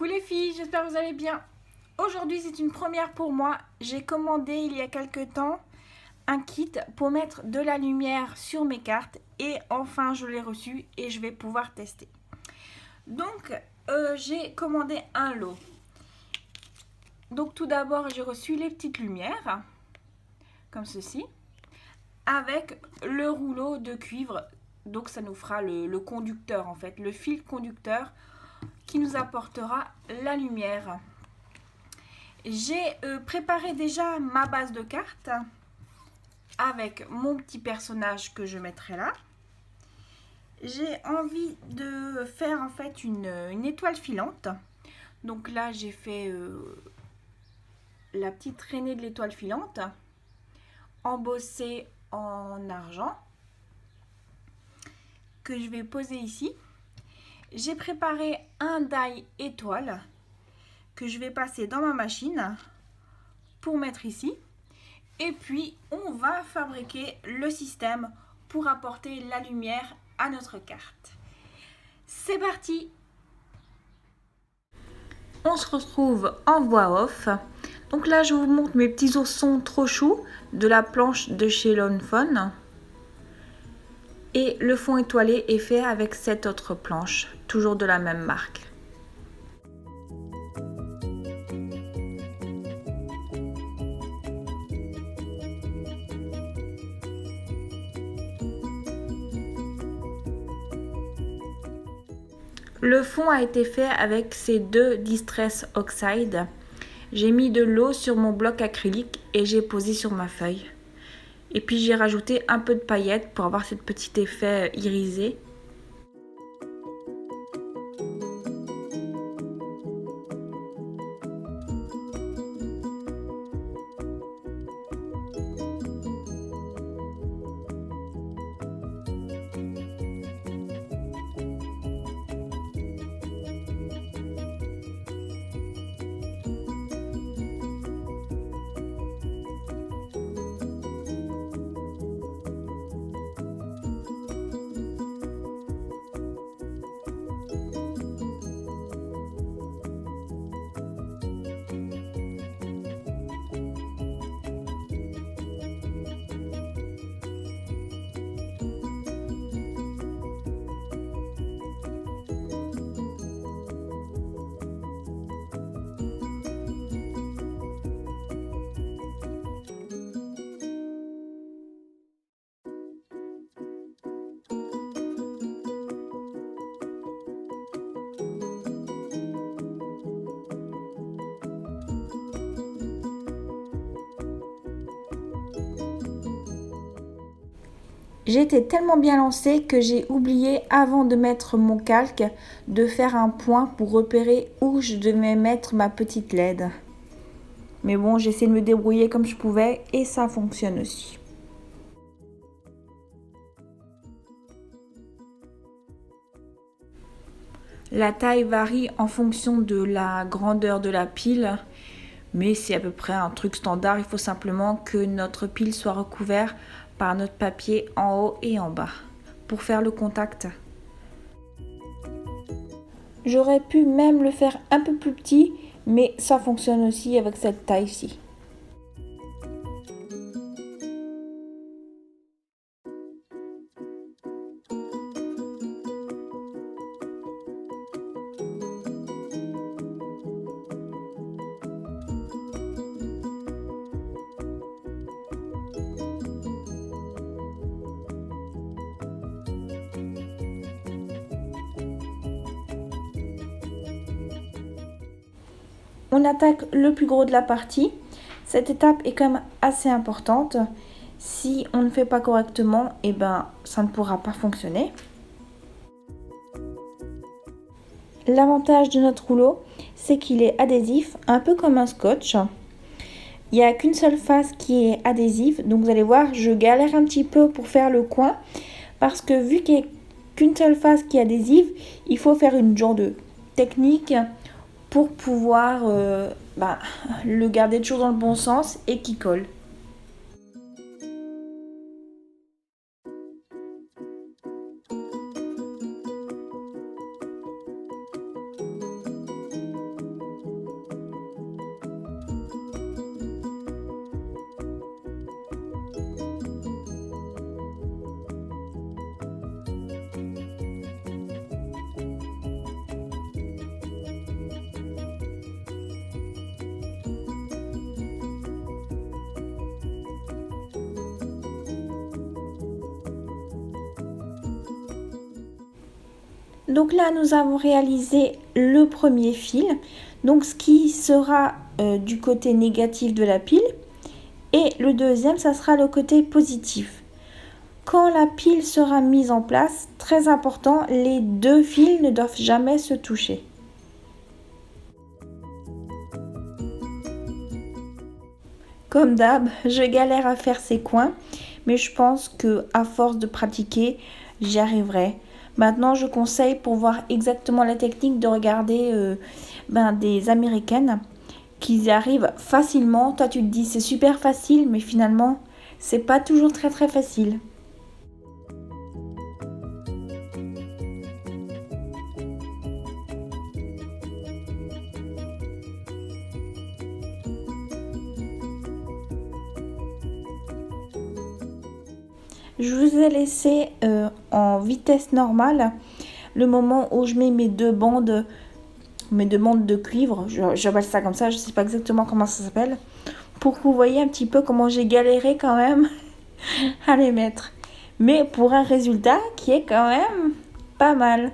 Coucou les filles, j'espère que vous allez bien. Aujourd'hui c'est une première pour moi. J'ai commandé il y a quelques temps un kit pour mettre de la lumière sur mes cartes et enfin je l'ai reçu et je vais pouvoir tester. Donc j'ai commandé un lot. Donc tout d'abord j'ai reçu les petites lumières comme ceci avec le rouleau de cuivre. Donc ça nous fera le conducteur en fait, le fil conducteur qui nous apportera la lumière. J'ai préparé déjà ma base de cartes avec mon petit personnage que je mettrai là. J'ai envie de faire en fait une étoile filante. Donc là j'ai fait la petite traînée de l'étoile filante embossée en argent que je vais poser ici. J'ai préparé un die étoile que je vais passer dans ma machine pour mettre ici. Et puis, on va fabriquer le système pour apporter la lumière à notre carte. C'est parti! On se retrouve en voix off. Donc là, je vous montre mes petits oursons trop choux de la planche de chez Lawn Fawn. Et le fond étoilé est fait avec cette autre planche, toujours de la même marque. Le fond a été fait avec ces deux Distress Oxide. J'ai mis de l'eau sur mon bloc acrylique et j'ai posé sur ma feuille. Et puis j'ai rajouté un peu de paillettes pour avoir ce petit effet irisé. J'étais tellement bien lancée que j'ai oublié avant de mettre mon calque de faire un point pour repérer où je devais mettre ma petite LED. Mais bon, j'ai essayé de me débrouiller comme je pouvais et ça fonctionne aussi. La taille varie en fonction de la grandeur de la pile, mais c'est à peu près un truc standard. Il faut simplement que notre pile soit recouverte par notre papier en haut et en bas pour faire le contact. J'aurais pu même le faire un peu plus petit, mais ça fonctionne aussi avec cette taille-ci. On attaque le plus gros de la partie. Cette étape est quand même assez importante. Si on ne fait pas correctement, ça ne pourra pas fonctionner. L'avantage de notre rouleau, c'est qu'il est adhésif, un peu comme un scotch. Il n'y a qu'une seule face qui est adhésive, donc vous allez voir, je galère un petit peu pour faire le coin, parce que vu qu'il n'y a qu'une seule face qui est adhésive, il faut faire une genre de technique pour pouvoir le garder toujours dans le bon sens et qui colle. Donc là, nous avons réalisé le premier fil, donc ce qui sera du côté négatif de la pile, et le deuxième, ça sera le côté positif. Quand la pile sera mise en place, très important, les deux fils ne doivent jamais se toucher. Comme d'hab, je galère à faire ces coins, mais je pense que à force de pratiquer, j'y arriverai. Maintenant, je conseille pour voir exactement la technique de regarder des Américaines qui y arrivent facilement. Toi, tu te dis c'est super facile, mais finalement, c'est pas toujours très facile. Je vous ai laissé en vitesse normale le moment où je mets mes deux bandes de cuivre, j'appelle ça comme ça, je ne sais pas exactement comment ça s'appelle, pour que vous voyez un petit peu comment j'ai galéré quand même à les mettre. Mais pour un résultat qui est quand même pas mal.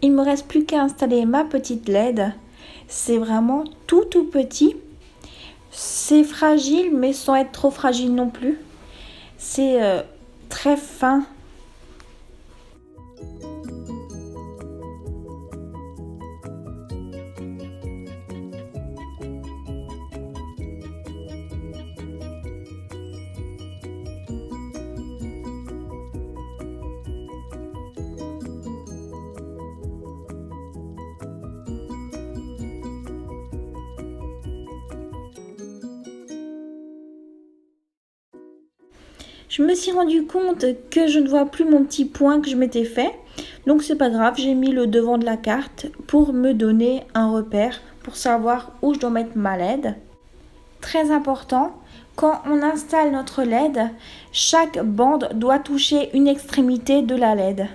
Il me reste plus qu'à installer ma petite LED. C'est vraiment tout petit. C'est fragile mais sans être trop fragile non plus. C'est très fin. Je me suis rendu compte que je ne vois plus mon petit point que je m'étais fait. Donc c'est pas grave, j'ai mis le devant de la carte pour me donner un repère, pour savoir où je dois mettre ma LED. Très important, quand on installe notre LED, chaque bande doit toucher une extrémité de la LED.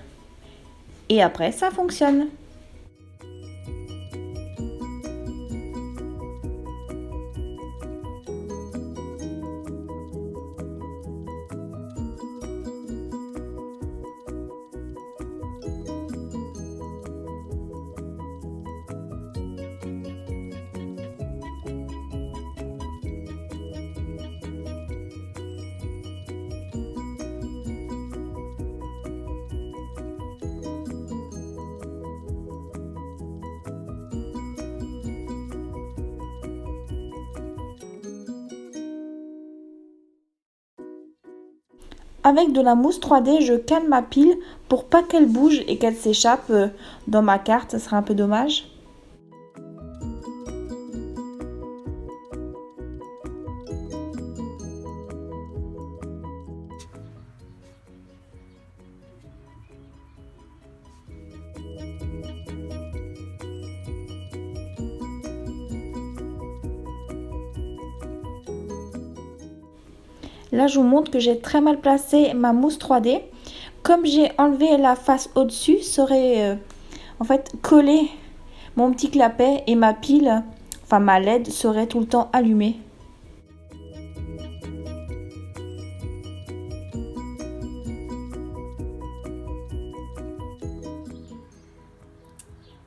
Et après, ça fonctionne. Avec de la mousse 3D, je calme ma pile pour pas qu'elle bouge et qu'elle s'échappe dans ma carte, ça serait un peu dommage. Là, je vous montre que j'ai très mal placé ma mousse 3D. Comme j'ai enlevé la face au-dessus, ça aurait en fait collé mon petit clapet et ma pile, enfin ma LED, serait tout le temps allumée.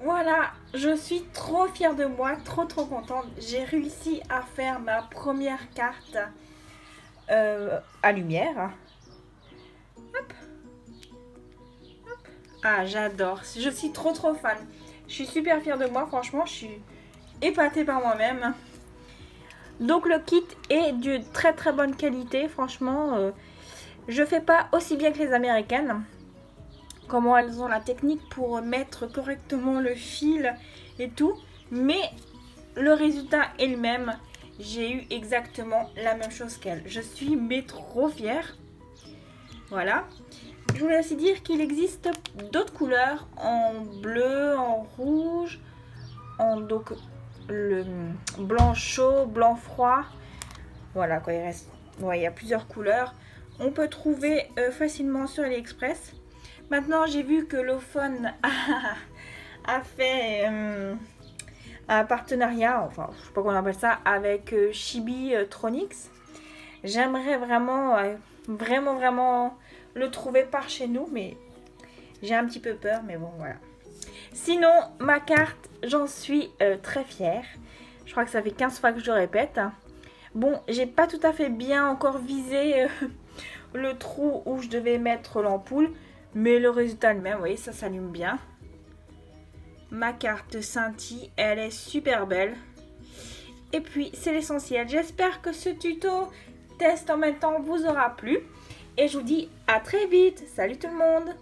Voilà, je suis trop fière de moi, trop contente. J'ai réussi à faire ma première carte à lumière. Hop. Hop. Ah, j'adore. Je suis trop fan. Je suis super fière de moi. Franchement, je suis épatée par moi-même. Donc le kit est de très bonne qualité. Franchement, je fais pas aussi bien que les Américaines. Comment elles ont la technique pour mettre correctement le fil et tout. Mais le résultat est le même. J'ai eu exactement la même chose qu'elle. Je suis trop fière. Voilà. je voulais aussi dire qu'il existe d'autres couleurs en bleu, en rouge, en donc le blanc chaud, blanc froid. Voilà quoi, il y a plusieurs couleurs. On peut trouver facilement sur AliExpress. Maintenant, j'ai vu que Lofon a fait un partenariat, enfin, je sais pas comment on appelle ça, avec Chibi Tronics. J'aimerais vraiment, vraiment le trouver par chez nous, mais j'ai un petit peu peur, mais bon, voilà. Sinon, ma carte, j'en suis très fière. Je crois que ça fait 15 fois que je le répète. Bon, j'ai pas tout à fait bien encore visé le trou où je devais mettre l'ampoule, mais le résultat est le même, vous voyez, ça s'allume bien. Ma carte scintille, elle est super belle. Et puis, c'est l'essentiel. J'espère que ce tuto test en même temps vous aura plu. Et je vous dis à très vite. Salut tout le monde!